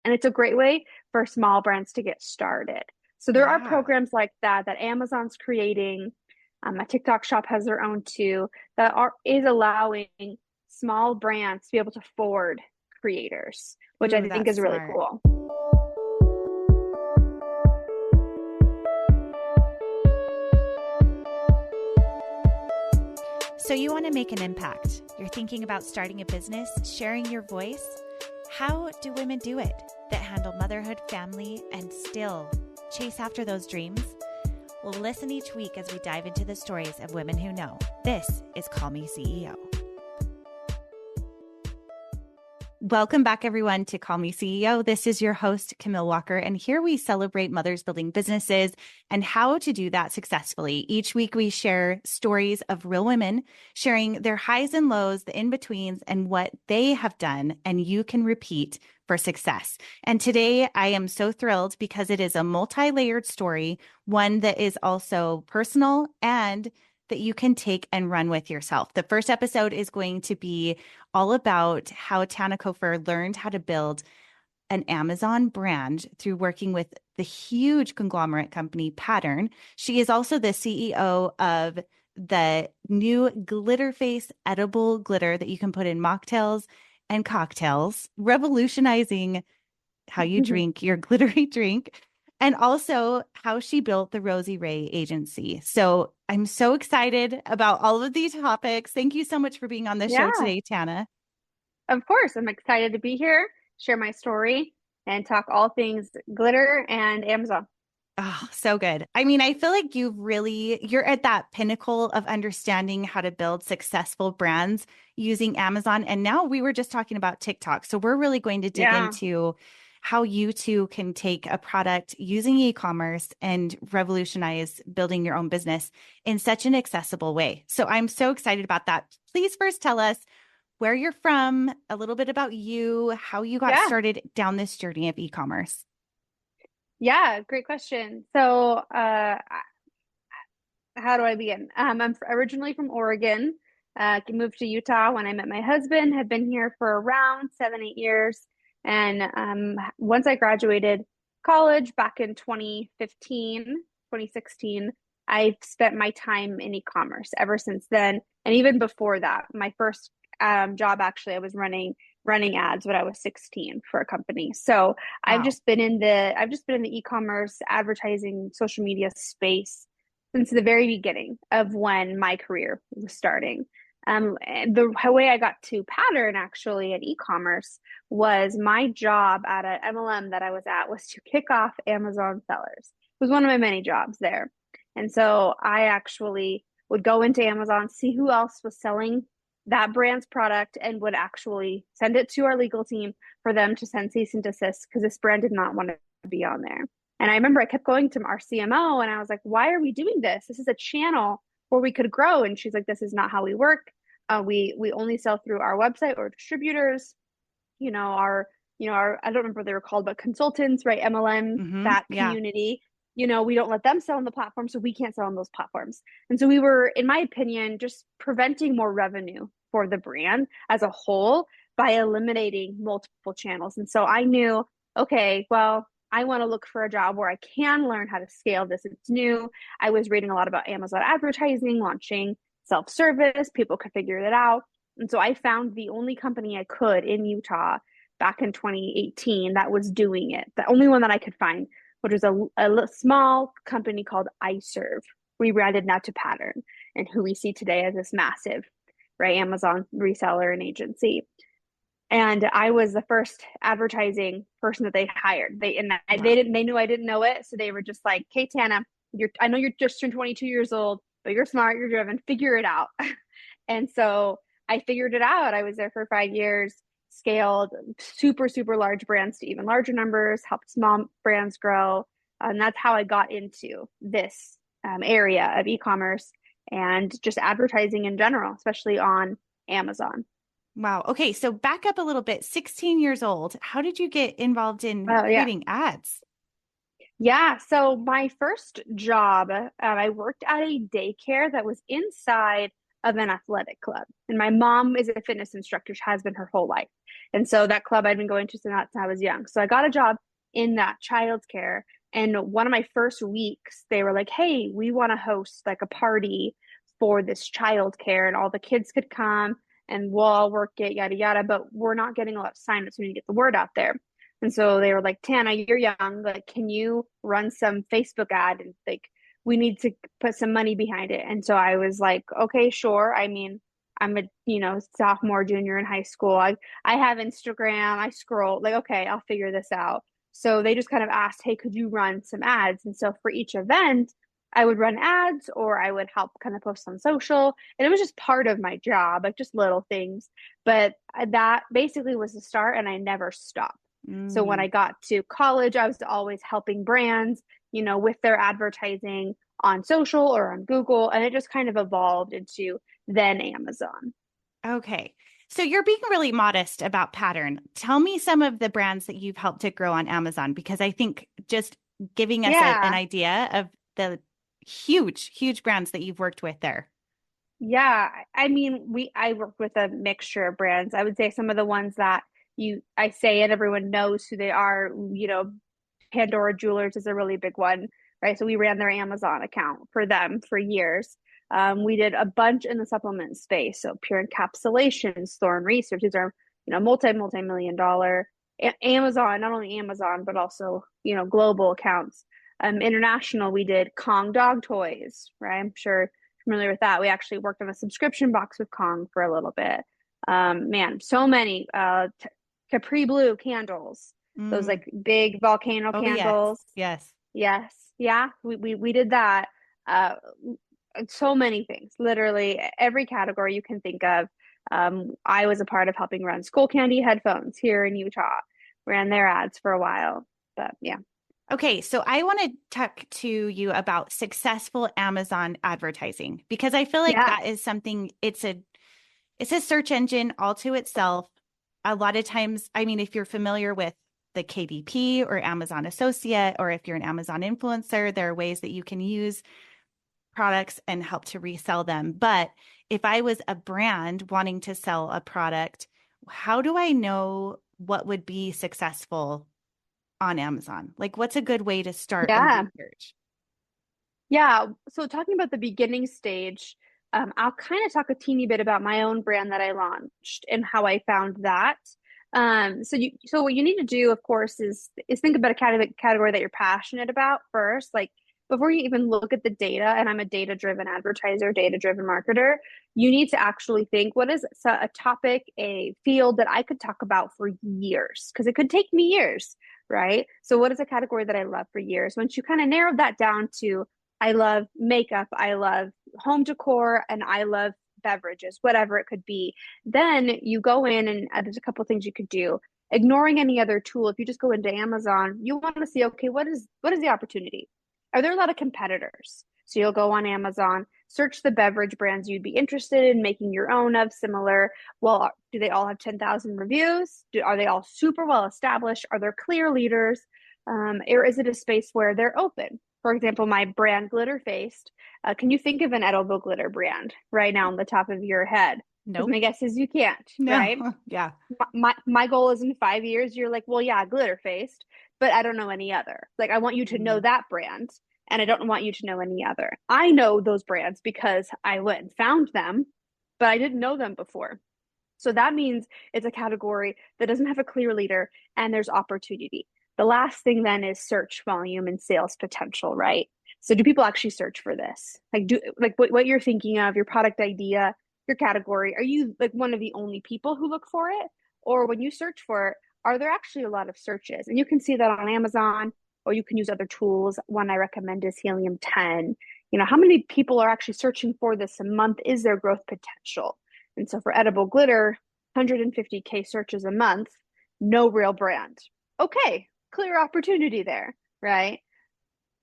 And it's a great way for small brands to get started. So there are Yeah. programs like that that Amazon's creating. A TikTok shop has their own too, that is allowing small brands to be able to forward creators, which Ooh, I think that's is really smart. cool. So you want to make an impact. You're thinking about starting a business, sharing your voice. How do women do it that handle motherhood, family, and still chase after those dreams? Well, listen each week as we dive into the stories of women who know. This is Call Me CEO. Welcome back, everyone, to Call Me CEO. This is your host, Camille Walker, and here we celebrate mothers building businesses and how to do that successfully. Each week, we share stories of real women sharing their highs and lows, the in-betweens, and what they have done, and you can repeat for success. And today, I am so thrilled because it is a multi-layered story, one that is also personal and that you can take and run with yourself. The first episode is going to be all about how Tana Cofer learned how to build an Amazon brand through working with the huge conglomerate company Pattern. She is also the CEO of the new glitter face edible glitter that you can put in mocktails and cocktails, revolutionizing how you drink your glittery drink, and also how she built the Rosie Ray agency. So I'm so excited about all of these topics. Thank you so much for being on the show Yeah, today, Tana. of course. I'm excited to be here, share my story, and talk all things glitter and Amazon. Oh, so good. I mean, I feel like you're at that pinnacle of understanding how to build successful brands using Amazon. And now we were just talking about TikTok. So we're really going to dig Yeah. into how you too can take a product using e-commerce and revolutionize building your own business in such an accessible way. So I'm so excited about that. Please first tell us where you're from, a little bit about you, how you got Yeah. started down this journey of e-commerce. Yeah. Great question. So, how do I begin? I'm originally from Oregon. Moved to Utah when I met my husband. Had been here for around 7, 8 years. And once I graduated college back in 2015, 2016, I spent my time in e-commerce ever since then. And even before that, my first job actually, I was running ads when I was 16 for a company. So Wow. I've just been in the e-commerce advertising social media space since the very beginning of when my career was starting. The way I got to Pattern actually at e-commerce was my job at an MLM that I was at was to kick off Amazon sellers. It was one of my many jobs there. And so I actually would go into Amazon, see who else was selling that brand's product, and would actually send it to our legal team for them to send cease and desist because this brand did not want to be on there. And I remember I kept going to our CMO and I was like, why are we doing this? This is a channel where we could grow. And she's like, this is not how we work. We only sell through our website or distributors, you know, our I don't remember what they were called, but consultants, right? MLM, that Yeah. community, we don't let them sell on the platform, so we can't sell on those platforms. And so we were, in my opinion, just preventing more revenue for the brand as a whole by eliminating multiple channels. And so I knew, okay, well, I want to look for a job where I can learn how to scale this. It's new. I was reading a lot about Amazon advertising, launching self-service. People could figure it out. And so I found the only company I could in Utah back in 2018 that was doing it. The only one that I could find, which was a small company called iServe, rebranded now to Pattern, and who we see today as this massive, right, Amazon reseller and agency. And I was the first advertising person that they hired. Wow. They knew I didn't know it, so they were just like, "Hey Tana, I know you're just turned 22 years old, but you're smart, you're driven. Figure it out." And so I figured it out. I was there for 5 years, scaled super super large brands to even larger numbers, helped small brands grow, and that's how I got into this area of e-commerce and just advertising in general, especially on Amazon. Wow. Okay. So back up a little bit. 16 years old. How did you get involved in Oh yeah. creating ads? Yeah, so my first job, I worked at a daycare that was inside of an athletic club. And my mom is a fitness instructor. She has been her whole life. And so that club I'd been going to since I was young. So I got a job in that childcare. And one of my first weeks, they were like, hey, we want to host like a party for this childcare, and all the kids could come and we'll all work it, yada, yada. But we're not getting a lot of signups. We need to get the word out there. And so they were like, Tana, you're young. Like, can you run some Facebook ad? And like, we need to put some money behind it. And so I was like, okay, sure. I mean, I'm a, sophomore, junior in high school. I have Instagram. I scroll like, okay, I'll figure this out. So they just kind of asked, hey, could you run some ads? And so for each event, I would run ads or I would help kind of post on social. And it was just part of my job, like just little things. But that basically was the start, and I never stopped. So when I got to college, I was always helping brands, with their advertising on social or on Google. And it just kind of evolved into then Amazon. Okay. So you're being really modest about Pattern. Tell me some of the brands that you've helped to grow on Amazon, because I think just giving us an idea of the huge, huge brands that you've worked with there. Yeah. I mean, I worked with a mixture of brands. I would say some of the ones that I say and everyone knows who they are, Pandora Jewelers is a really big one, right? So we ran their Amazon account for them for years. We did a bunch in the supplement space. So Pure Encapsulations, Thorne Research, these are, multi-million dollar Amazon, not only Amazon, but also, global accounts. International, we did Kong Dog Toys, right? I'm sure you're familiar with that. We actually worked on a subscription box with Kong for a little bit. Man, so many, Capri Blue candles, those like big volcano candles. Yes. Yes. Yeah. We did that. So many things, literally every category you can think of. I was a part of helping run Skull Candy headphones here in Utah, ran their ads for a while, but yeah. Okay, so I want to talk to you about successful Amazon advertising, because I feel like that is something, it's a search engine all to itself. A lot of times, I mean, if you're familiar with the KDP or Amazon Associate, or if you're an Amazon influencer, there are ways that you can use products and help to resell them. But if I was a brand wanting to sell a product, how do I know what would be successful on Amazon? Like, what's a good way to start and research? Yeah. So talking about the beginning stage, I'll kind of talk a teeny bit about my own brand that I launched and how I found that. So what you need to do, of course, is think about a category that you're passionate about first. Like before you even look at the data, and I'm a data-driven advertiser, data-driven marketer, you need to actually think, what is a topic, a field that I could talk about for years? Because it could take me years, right? So what is a category that I love for years? Once you kind of narrow that down to, I love makeup, I love home decor, and I love beverages, whatever it could be. Then you go in, and there's a couple of things you could do. Ignoring any other tool, if you just go into Amazon, you want to see, okay, what is the opportunity? Are there a lot of competitors? So you'll go on Amazon, search the beverage brands you'd be interested in making your own of similar. Well, do they all have 10,000 reviews? Are they all super well established? Are there clear leaders? Or is it a space where they're open? For example, my brand Glitter Faced. Can you think of an edible glitter brand right now on the top of your head? Because Nope. my guess is you can't, No. right? Yeah. My goal is in 5 years, you're like, well, yeah, Glitter Faced, but I don't know any other. Like, I want you to know that brand, and I don't want you to know any other. I know those brands because I went and found them, but I didn't know them before. So that means it's a category that doesn't have a clear leader, and there's opportunity. The last thing then is search volume and sales potential, right? So do people actually search for this? Like what you're thinking of, your product idea, your category, are you like one of the only people who look for it? Or when you search for it, are there actually a lot of searches? And you can see that on Amazon, or you can use other tools. One I recommend is Helium 10. How many people are actually searching for this a month? Is there growth potential? And so for edible glitter, 150K searches a month, no real brand. Okay, clear opportunity there, right?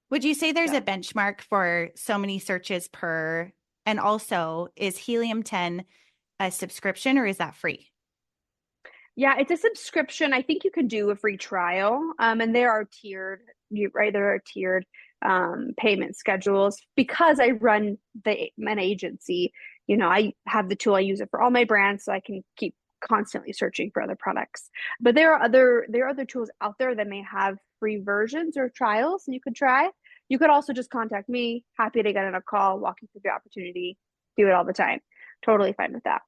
Would you say there's a benchmark for so many searches per? And also, is Helium 10 a subscription, or is that free? Yeah, it's a subscription. I think you can do a free trial. And there are tiered, right? There are tiered payment schedules. Because I run an agency, I have the tool, I use it for all my brands so I can keep constantly searching for other products. But there are other tools out there that may have free versions or trials you could try. You could also just contact me. Happy to get on a call, walk you through the opportunity. Do it all the time. Totally fine with that.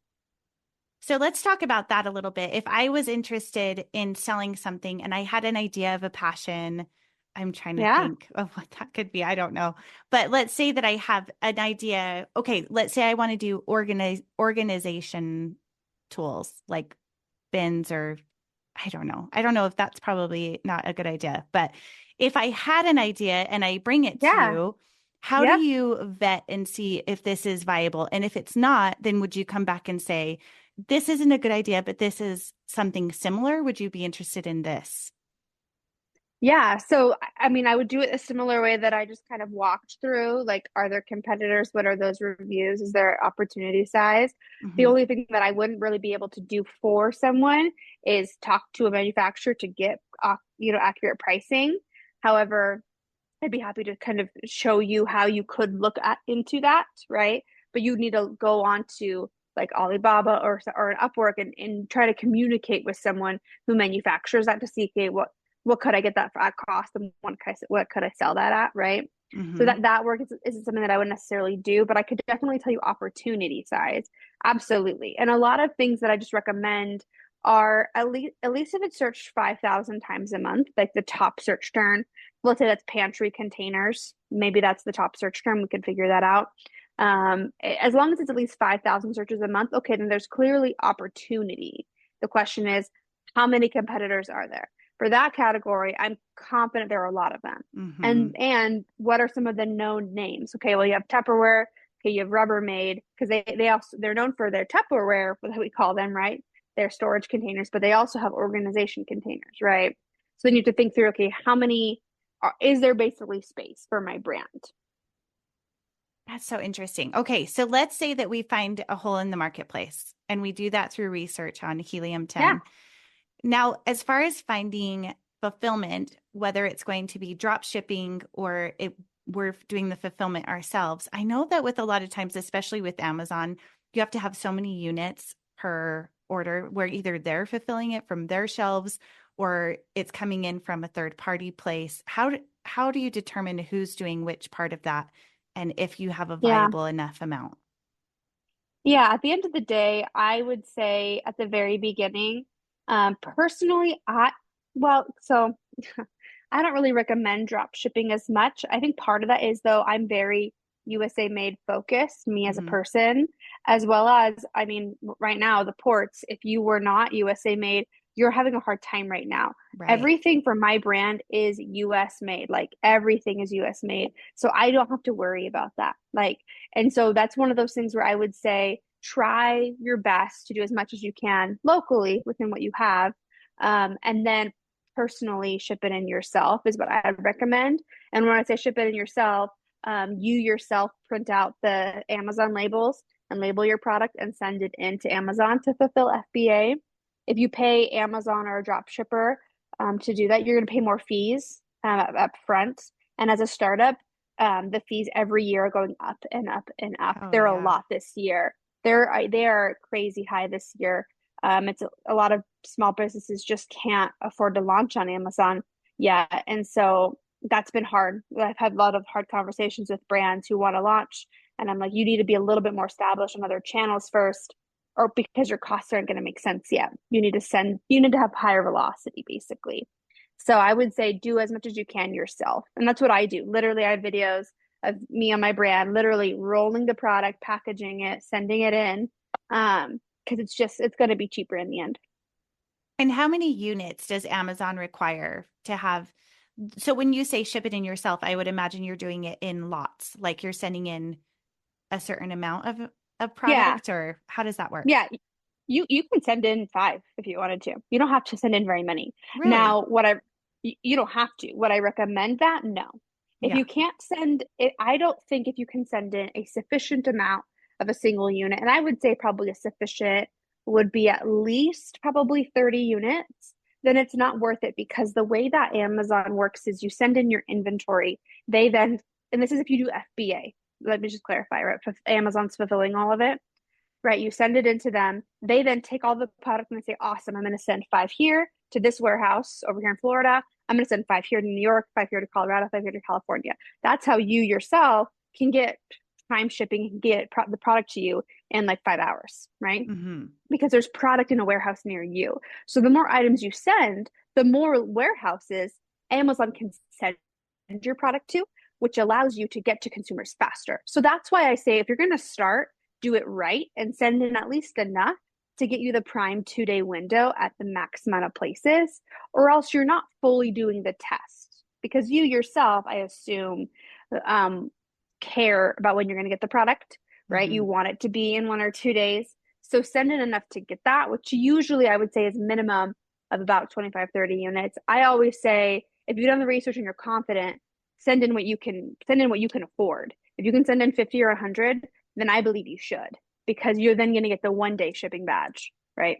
So let's talk about that a little bit. If I was interested in selling something and I had an idea of a passion, I'm trying to Yeah. think of what that could be. I don't know. But let's say that I have an idea. Okay, let's say I want to do organization tools like bins or I don't know. I don't know if that's probably not a good idea. But if I had an idea and I bring it to Yeah. you, how do Yep. you vet and see if this is viable? And if it's not, then would you come back and say, this isn't a good idea, but this is something similar? Would you be interested in this? Yeah. So, I mean, I would do it a similar way that I just kind of walked through. Like, are there competitors? What are those reviews? Is there opportunity size? The Hmm. only thing that I wouldn't really be able to do for someone is talk to a manufacturer to get, accurate pricing. However, I'd be happy to kind of show you how you could look at into that, right? But you need to go on to like Alibaba or an Upwork and try to communicate with someone who manufactures that to see, okay, what could I get that for at cost and what could I sell that at, right? So Hmm. that work isn't something that I would necessarily do, but I could definitely tell you opportunity size. Absolutely. And a lot of things that I just recommend are at least if it's searched 5,000 times a month, like the top search term, let's say that's pantry containers. Maybe that's the top search term. We could figure that out. As long as it's at least 5,000 searches a month, okay, then there's clearly opportunity. The question is, how many competitors are there? For that category, I'm confident there are a lot of them. Hmm. And what are some of the known names? Okay, well, you have Tupperware. Okay, you have Rubbermaid because they're known for their Tupperware, what we call them, right? Their storage containers, but they also have organization containers, right? So then you have to think through, okay, how many is there basically space for my brand? That's so interesting. Okay, so let's say that we find a hole in the marketplace and we do that through research on helium Yeah, 10. Now, as far as finding fulfillment, whether it's going to be drop shipping or we're doing the fulfillment ourselves, I know that with a lot of times, especially with Amazon, you have to have so many units per order where either they're fulfilling it from their shelves or it's coming in from a third party place. How do you determine who's doing which part of that and if you have a yeah, viable enough amount? yeah. At the end of the day, I would say at the very beginning, personally, so I don't really recommend drop shipping as much. I think part of that is though I'm very USA made focused, me as a Hmm. person, as well as, I mean, right now, the ports, if you were not USA made, you're having a hard time right now. Right. Everything for my brand is US made. Like everything is US made. So I don't have to worry about that. And so that's one of those things where I would say try your best to do as much as you can locally within what you have. And then personally ship it in yourself is what I recommend. And when I say ship it in yourself, you yourself print out the Amazon labels and label your product and send it into Amazon to fulfill FBA. If you pay Amazon or a drop shipper to do that, you're going to pay more fees up front. And as a startup, the fees every year are going up and up and up. Oh, They're a yeah. lot this year. They are crazy high this year. It's a lot of small businesses just can't afford to launch on Amazon yet. And so that's been hard. I've had a lot of hard conversations with brands who want to launch. And I'm like, you need to be a little bit more established on other channels first, or because your costs aren't going to make sense yet. You need to have higher velocity, basically. So I would say do as much as you can yourself. And that's what I do. Literally, I have videos of me on my brand, literally rolling the product, packaging it, sending it in. Because it's going to be cheaper in the end. And how many units does Amazon require to have? So when you say ship it in yourself, I would imagine you're doing it in lots, like you're sending in a certain amount of Yeah, product, or how does that work? yeah. You can send in five if you wanted to. You don't have to send in very many. Really? Now, you don't have to. Would I recommend that? No. If Yeah. you can't send it, I don't think if you can send in a sufficient amount of a single unit, and I would say probably a sufficient would be at least probably 30 units, then it's not worth it because the way that Amazon works is you send in your inventory. They then, and this is if you do FBA. Let me just clarify, right? Amazon's fulfilling all of it. right? You send it into them. They then take all the product and they say, awesome, I'm going to send 5 here to this warehouse over here in Florida. I'm going to send 5 here to New York, 5 here to Colorado, 5 here to California. That's how you yourself can get time shipping and get the product to you in like 5 hours, right? Mm-hmm. Because there's product in a warehouse near you. So the more items you send, the more warehouses Amazon can send your product to, which allows you to get to consumers faster. So that's why I say if you're going to start, do it right and send in at least enough to get you the prime 2-day window at the max amount of places, or else you're not fully doing the test because you yourself, I assume, um, care about when you're going to get the product, right? Mm-hmm. You want it to be in 1 or 2 days. So send in enough to get that, which usually I would say is minimum of about 25, 30 units. I always say if you've done the research and you're confident, send in what you can afford. If you can send in 50 or 100, then I believe you should because you're then going to get the 1-day shipping badge, right?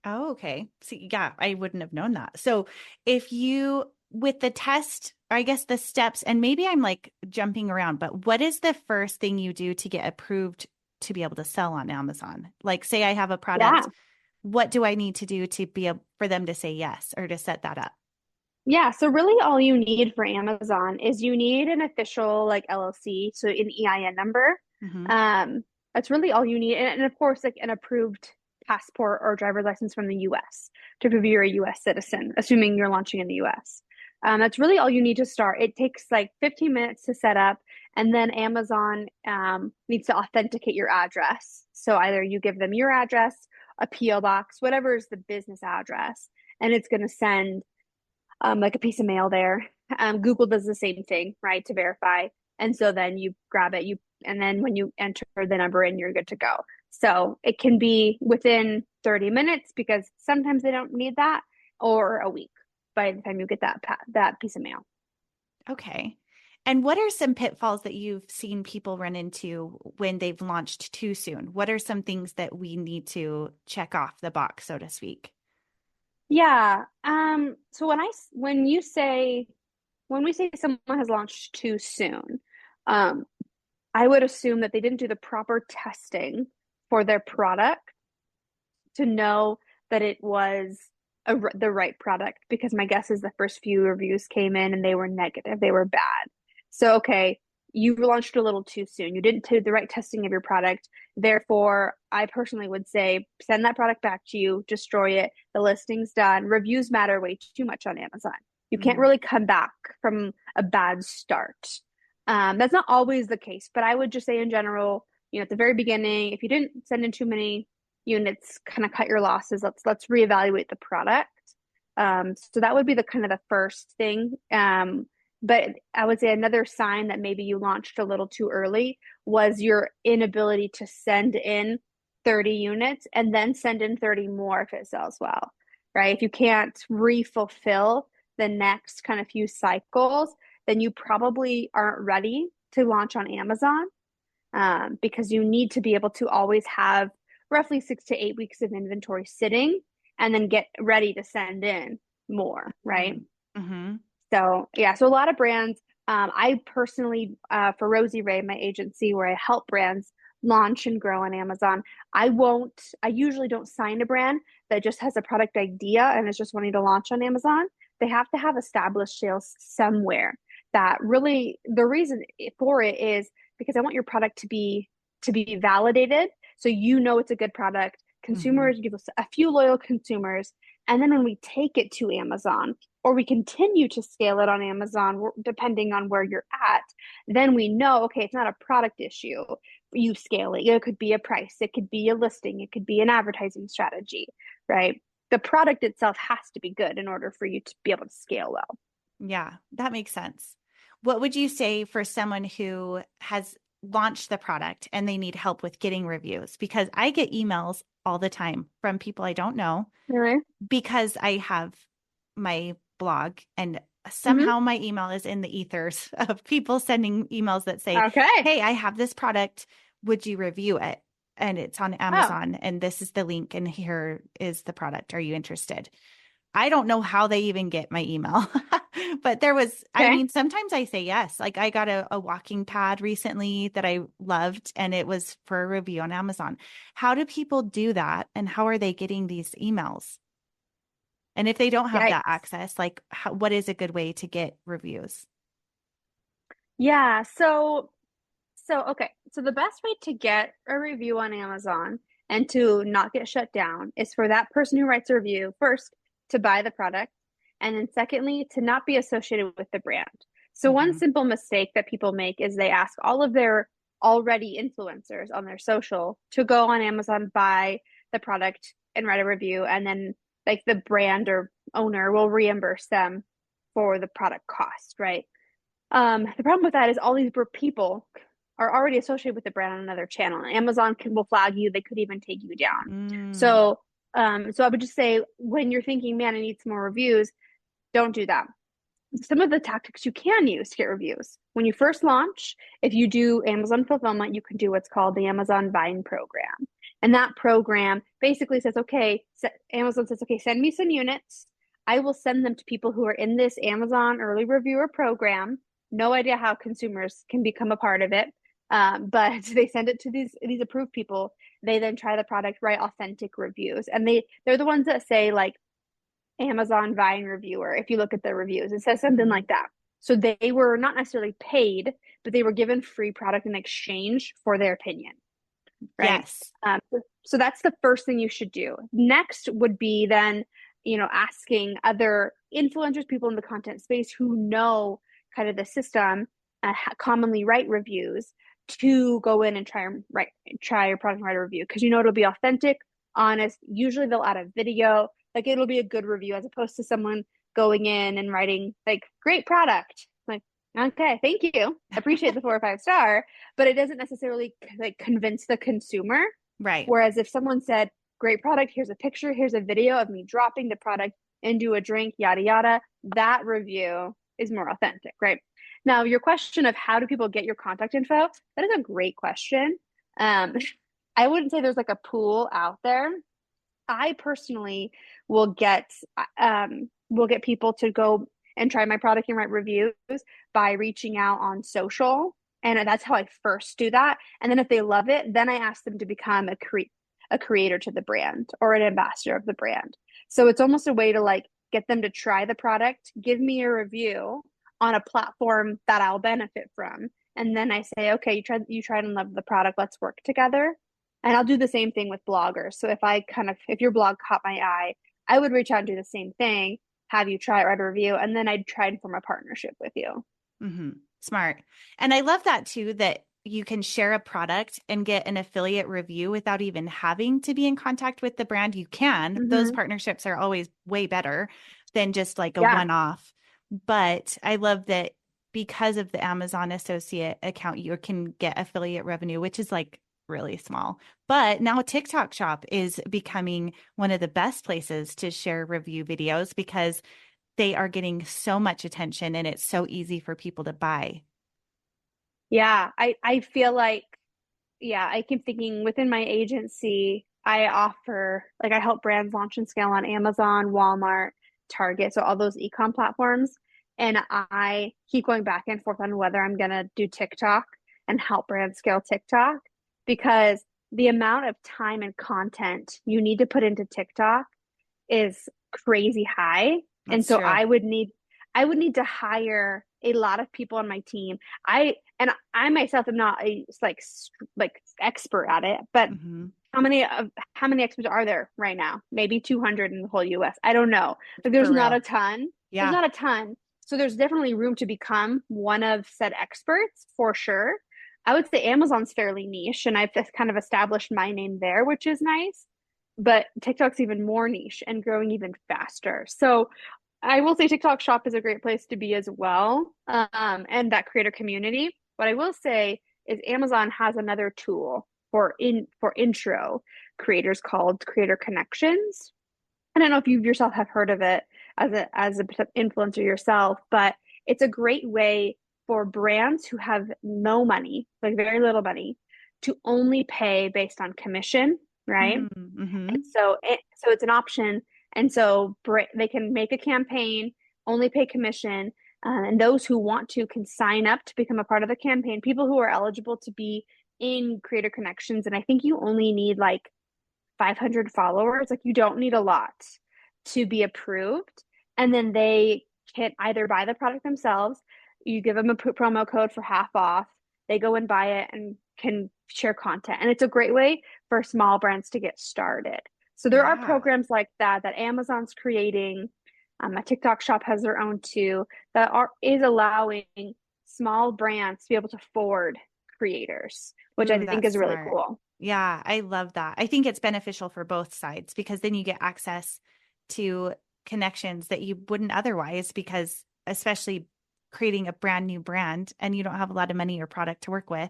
Oh, okay. See, yeah, I wouldn't have known that. So if you, with the test, or I guess the steps, and maybe I'm like jumping around, but what is the first thing you do to get approved to be able to sell on Amazon? Like, say I have a Yeah. product, what do I need to do to be able for them to say yes or to set that up? Yeah, so really all you need for Amazon is you need an official like LLC, so an EIN number. Mm-hmm. Um, that's really all you need. And of course, like an approved passport or driver's license from the US to prove you're a US citizen, assuming you're launching in the US. That's really all you need to start. It takes like 15 minutes to set up, and then Amazon needs to authenticate your address. So either you give them your address, a PO box, whatever is the business address, and it's going to send like a piece of mail there. Google does the same thing, right, to verify. And so then you grab it, and then when you enter the number in, you're good to go. So it can be within 30 minutes because sometimes they don't need that, or a week by the time you get that piece of mail. Okay. And what are some pitfalls that you've seen people run into when they've launched too soon? What are some things that we need to check off the box, so to speak? Yeah. So when we say someone has launched too soon, um, I would assume that they didn't do the proper testing for their product to know that it was the right product, because my guess is the first few reviews came in and they were negative, they were bad. So, okay, you launched a little too soon. You didn't do the right testing of your product. Therefore, I personally would say send that product back to you, destroy it. The listing's done. Reviews matter way too much on Amazon. You can't Mm-hmm. really come back from a bad start. That's not always the case, but I would just say in general, at the very beginning, if you didn't send in too many units, kind of cut your losses. Let's reevaluate the product. So that would be the kind of the first thing. But I would say another sign that maybe you launched a little too early was your inability to send in 30 units and then send in 30 more if it sells well, right? If you can't refulfill the next kind of few cycles, then you probably aren't ready to launch on Amazon, because you need to be able to always have roughly 6 to 8 weeks of inventory sitting and then get ready to send in more, right? Mm-hmm. So, yeah, so a lot of brands, I personally, for Rosie Ray, my agency where I help brands launch and grow on Amazon, I usually don't sign a brand that just has a product idea and is just wanting to launch on Amazon. They have to have established sales somewhere. That really, the reason for it is because I want your product to be validated, so it's a good product. Mm-hmm. Consumers give us a few loyal consumers, and then when we take it to Amazon or we continue to scale it on Amazon, depending on where you're at, then we know, okay, it's not a product issue. You scale it. It could be a price, it could be a listing, it could be an advertising strategy, right? The product itself has to be good in order for you to be able to scale well. Yeah, that makes sense. What would you say for someone who has launched the product and they need help with getting reviews? Because I get emails all the time from people I don't know All right. because I have my blog and Mm-hmm. somehow my email is in the ethers of people sending emails that say, Okay. hey, I have this product. Would you review it? And it's on Oh, Amazon and this is the link and here is the product. Are you interested? I don't know how they even get my email. But I Okay. mean, sometimes I say yes. Like I got a walking pad recently that I loved, and it was for a review on Amazon. How do people do that? And how are they getting these emails? And if they don't have that Yikes. access, like what is a good way to get reviews? Yeah. So okay. So the best way to get a review on Amazon and to not get shut down is for that person who writes a review first to buy the product, and then secondly to not be associated with the brand. So one Hmm. simple mistake that people make is they ask all of their already influencers on their social to go on Amazon, buy the product and write a review, and then like the brand or owner will reimburse them for the product cost, right? The problem with that is all these people are already associated with the brand on another channel. Amazon will flag you. They could even take you down. Mm. So I would just say when you're thinking, man, I need some more reviews, don't do that. Some of the tactics you can use to get reviews. When you first launch, if you do Amazon fulfillment, you can do what's called the Amazon Vine program. And that program basically says, okay, Amazon says, okay, send me some units. I will send them to people who are in this Amazon early reviewer program. No idea how consumers can become a part of it. But they send it to these approved people. They then try the product, write authentic reviews. And they're the ones that say like Amazon Vine reviewer, if you look at the reviews, it says something Hmm. like that. So they were not necessarily paid, but they were given free product in exchange for their opinion, right? Yes. So that's the first thing you should do. Next would be then, asking other influencers, people in the content space who know kind of the system, commonly write reviews to go in and try your product and write a review because it'll be authentic, honest. Usually they'll add a video, like it'll be a good review as opposed to someone going in and writing like great product. Like, okay, thank you. Appreciate the 4 or 5 star, but it doesn't necessarily like convince the consumer. Right. Whereas if someone said, great product, here's a picture, here's a video of me dropping the product into a drink, yada, yada, that review is more authentic, right? Now, your question of how do people get your contact info, that is a great question. Um, I wouldn't say there's like a pool out there. I personally will get people to go and try my product and write reviews by reaching out on social. And that's how I first do that. And then if they love it, then I ask them to become a creator to the brand or an ambassador of the brand. So it's almost a way to like get them to try the product, give me a review on a platform that I'll benefit from. And then I say, okay, you tried and loved the product, let's work together. And I'll do the same thing with bloggers. So if your blog caught my eye, I would reach out and do the same thing, have you try it, write a review, and then I'd try and form a partnership with you. Hmm. Smart. And I love that too, that you can share a product and get an affiliate review without even having to be in contact with the brand. You can. Those Mm-hmm. partnerships are always way better than just like a Yeah. one-off. But I love that because of the Amazon associate account, you can get affiliate revenue, which is like really small. But now TikTok Shop is becoming one of the best places to share review videos because they are getting so much attention and it's so easy for people to buy. Yeah. I feel like, yeah, I keep thinking within my agency, I help brands launch and scale on Amazon, Walmart, Target, so all those e-com platforms. And I keep going back and forth on whether I'm going to do TikTok and help brands scale TikTok because the amount of time and content you need to put into TikTok is crazy high. And That's so true. I would need to hire a lot of people on my team. I myself am not a like expert at it, but Hmm. how many experts are there right now? Maybe 200 in the whole US. I don't know. Like there's For not a real. ton. There's Yeah. not a ton. So there's definitely room to become one of said experts for sure. I would say Amazon's fairly niche and I've just kind of established my name there, which is nice. But TikTok's even more niche and growing even faster. So I will say TikTok Shop is a great place to be as well, and that creator community. What I will say is Amazon has another tool for intro creators called Creator Connections. I don't know if you yourself have heard of it as a influencer yourself, but it's a great way for brands who have no money, like very little money, to only pay based on commission, right? Mm-hmm. And so it's an option And so they can make a campaign, only pay commission, and those who want to can sign up to become a part of the campaign. People who are eligible to be in Creator Connections, and I think you only need like 500 followers. Like you don't need a lot to be approved. And then they can either buy the product themselves, you give them a promo code for half off, they go and buy it and can share content. And it's a great way for small brands to get started. So there are Yeah. programs like that that Amazon's creating. My TikTok shop has their own too, that is allowing small brands to be able to forward creators, which I Ooh, think that's is really smart. cool. Yeah, I love that. I think it's beneficial for both sides because then you get access to connections that you wouldn't otherwise, because especially creating a brand new brand and you don't have a lot of money or product to work with,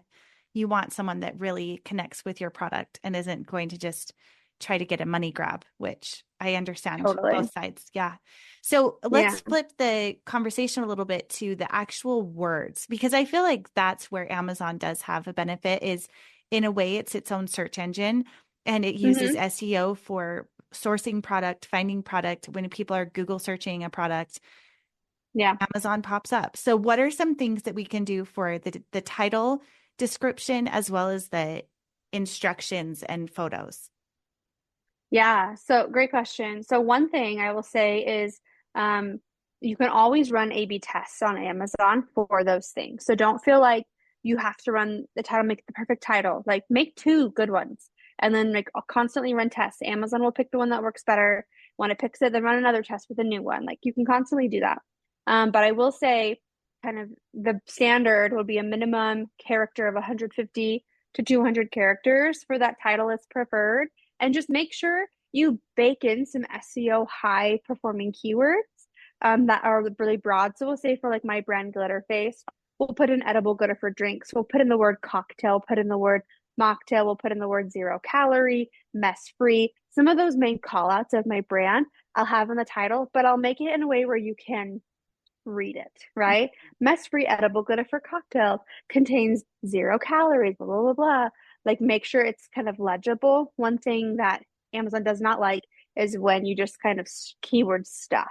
you want someone that really connects with your product and isn't going to just try to get a money grab, which I understand Totally. both sides. Yeah. So Yeah. let's flip the conversation a little bit to the actual words, because I feel like that's where Amazon does have a benefit is in a way it's its own search engine and it uses Hmm. SEO for sourcing product, finding product. When people are Google searching a product, Yeah. Amazon pops up. So what are some things that we can do for the title description as well as the instructions and photos? Yeah. So great question. So one thing I will say is um, you can always run A/B tests on Amazon for those things. So don't feel like you have to run the title, make the perfect title. Like make two good ones and then like constantly run tests. Amazon will pick the one that works better. When it picks it, then run another test with a new one. Like you can constantly do that. But I will say kind of the standard will be a minimum character of 150 to 200 characters for that title is preferred, and just make sure you bake in some SEO high performing keywords that are really broad. So we'll say for like my brand Glitter Face, we'll put in edible glitter for drinks. We'll put in the word cocktail, put in the word mocktail, we'll put in the word 0 calorie, mess free. Some of those main call outs of my brand I'll have in the title, but I'll make it in a way where you can read it, right? Mess free edible glitter for cocktails contains 0 calories, blah, blah, blah, blah. Like make sure it's kind of legible. One thing that Amazon does not like is when you just kind of keyword stuff,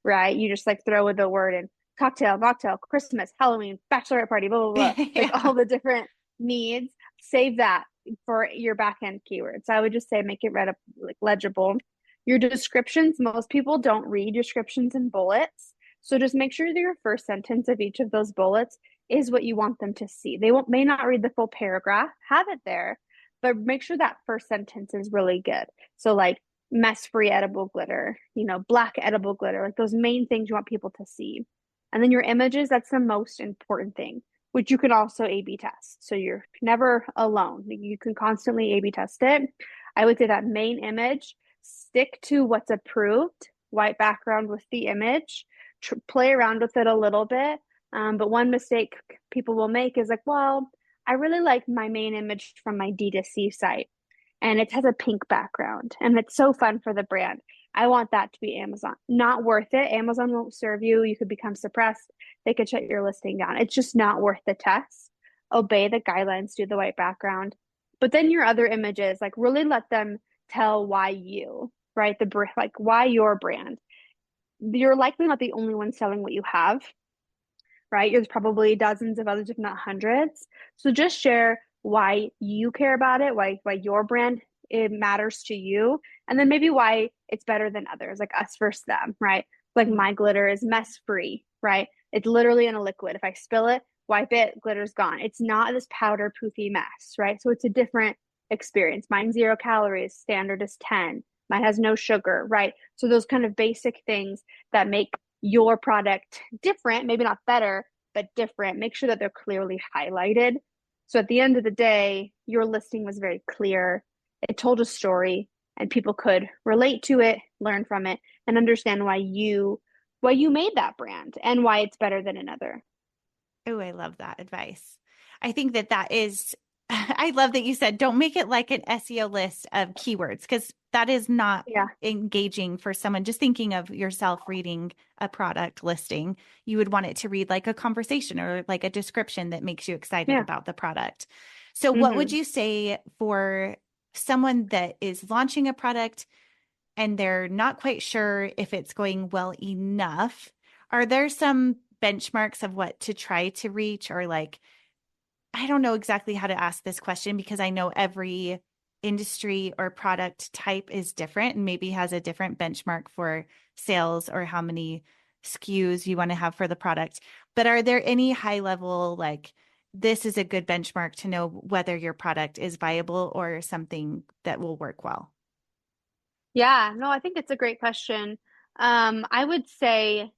right? You just like throw in the word in cocktail, mocktail, Christmas, Halloween, bachelorette party, blah, blah, blah. Like Yeah. all the different needs. Save that for your back end keywords. So I would just say make it read up like legible. Your descriptions, most people don't read descriptions and bullets. So just make sure that your first sentence of each of those bullets is what you want them to see. They may not read the full paragraph, have it there, but make sure that first sentence is really good. So like mess free edible glitter, black edible glitter, like those main things you want people to see. And then your images, that's the most important thing, which you can also A B test. So you're never alone. You can constantly A B test it. I would say that main image, stick to what's approved, white background with the image, play around with it a little bit. But one mistake people will make is like, well, I really like my main image from my D2C site and it has a pink background and it's so fun for the brand. I want that to be Amazon. Not worth it. Amazon won't serve you. You could become suppressed. They could shut your listing down. It's just not worth the test. Obey the guidelines, do the white background. But then your other images, like really let them tell why you, right? Like why your brand. You're likely not the only one selling what you have, right? There's probably dozens of others, if not hundreds. So just share why you care about it, why your brand it matters to you, and then maybe why it's better than others, like us versus them, right? Like Mhm. my glitter is mess free, right? It's literally in a liquid. If I spill it, wipe it, glitter's gone. It's not this powder poofy mess, right? So it's a different experience. Mine's 0 calories, standard is 10. Mine has no sugar, right? So those kind of basic things that make your product different, maybe not better, but different. Make sure that they're clearly highlighted. So at the end of the day, your listing was very clear. It told a story and people could relate to it, learn from it, and understand why you made that brand and why it's better than another. Oh, I love that advice. I think that is, I love that you said, don't make it like an SEO list of keywords, because that is not Yeah. engaging for someone just thinking of yourself reading a product listing. You would want it to read like a conversation or like a description that makes you excited Yeah. about the product. So, what would Mm-hmm. you say for someone that is launching a product? and they're not quite sure if it's going well enough, are there some benchmarks of what to try to reach? Or like, I don't know exactly how to ask this question because I know every industry or product type is different and maybe has a different benchmark for sales or how many SKUs you want to have for the product. But are there any high level, like, this is a good benchmark to know whether your product is viable or something that will work well? Yeah, no, I think it's a great question. I would say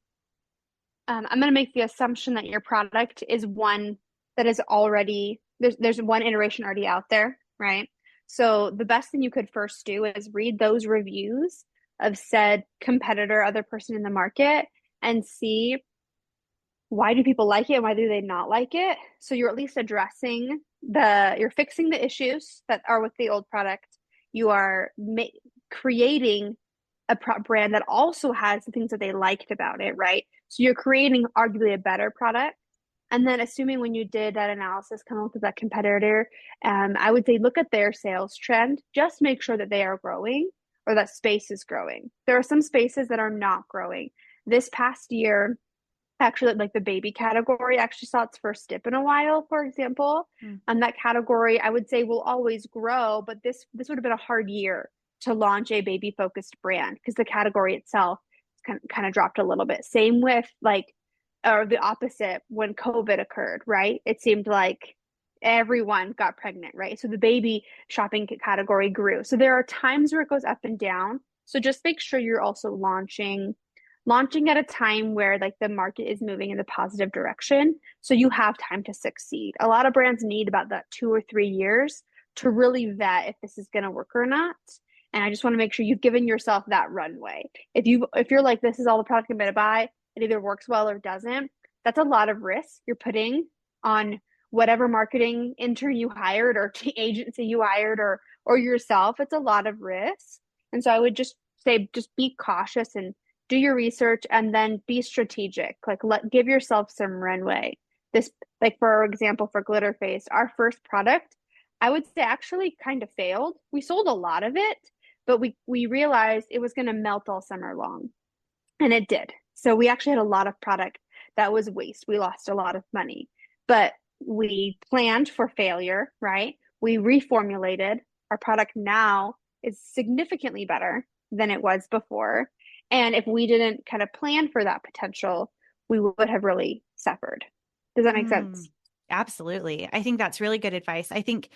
I'm going to make the assumption that your product is one that is already there's one iteration already out there, right? So the best thing you could first do is read those reviews of said competitor, other person in the market, and see why do people like it and why do they not like it. So you're at least addressing you're fixing the issues that are with the old product. You are creating a brand that also has the things that they liked about it, right? So you're creating arguably a better product. And then assuming when you did that analysis, come up with that competitor, I would say look at their sales trend. Just make sure that they are growing or that space is growing. There are some spaces that are not growing. This past year, actually, like the baby category actually saw its first dip in a while, for example. Mm. That category, I would say, will always grow, but this would have been a hard year to launch a baby focused brand because the category itself kind of dropped a little bit. Same with like, or the opposite when COVID occurred, right? It seemed like everyone got pregnant, right? So the baby shopping category grew. So there are times where it goes up and down. So just make sure you're also launching at a time where like the market is moving in the positive direction so you have time to succeed. A lot of brands need about that 2 or 3 years to really vet if this is going to work or not. And I just want to make sure you've given yourself that runway. If you're like, this is all the product I'm going to buy, it either works well or doesn't, that's a lot of risk you're putting on whatever marketing intern you hired or agency you hired or yourself. It's a lot of risk. And so I would just say just be cautious and do your research and then be strategic. Like give yourself some runway. This, like for example, for Glitter Face, our first product, I would say actually kind of failed. We sold a lot of it, but we realized it was going to melt all summer long, and it did. So we actually had a lot of product that was waste. We lost a lot of money, but we planned for failure, right? We reformulated. Our product now is significantly better than it was before. And if we didn't kind of plan for that potential, we would have really suffered. Does that make sense? Absolutely. I think that's really good advice. I think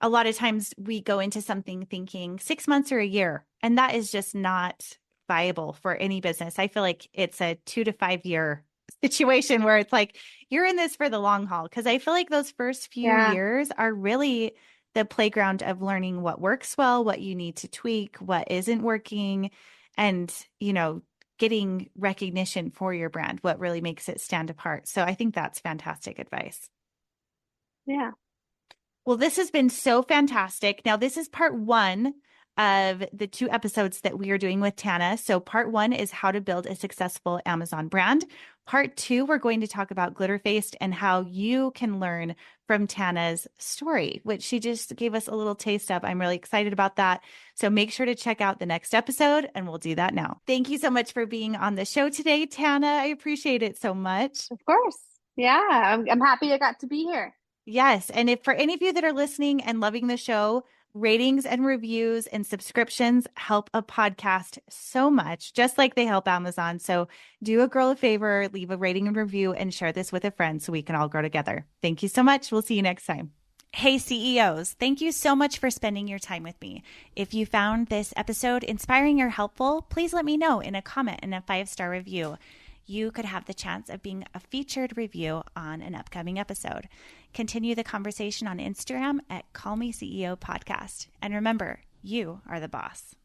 a lot of times we go into something thinking 6 months or a year, and that is just not viable for any business. I feel like it's a 2 to 5 year situation where it's like you're in this for the long haul. Because I feel like those first few Yeah. years are really the playground of learning what works well, what you need to tweak, what isn't working, and, getting recognition for your brand, what really makes it stand apart. So I think that's fantastic advice. Yeah. Well, this has been so fantastic. Now, this is part one of the 2 episodes that we are doing with Tana. So part one is how to build a successful Amazon brand. Part two, we're going to talk about Glitter Faced and how you can learn from Tana's story, which she just gave us a little taste of. I'm really excited about that. So make sure to check out the next episode, and we'll do that now. Thank you so much for being on the show today, Tana. I appreciate it so much. Of course. Yeah. I'm happy I got to be here. Yes. And if for any of you that are listening and loving the show, ratings and reviews and subscriptions help a podcast so much, just like they help Amazon. So do a girl a favor, leave a rating and review, and share this with a friend so we can all grow together. Thank you so much. We'll see you next time. Hey, CEOs, thank you so much for spending your time with me. If you found this episode inspiring or helpful, please let me know in a comment and a 5-star review. You could have the chance of being a featured review on an upcoming episode. Continue the conversation on Instagram at Call Me CEO Podcast. And remember, you are the boss.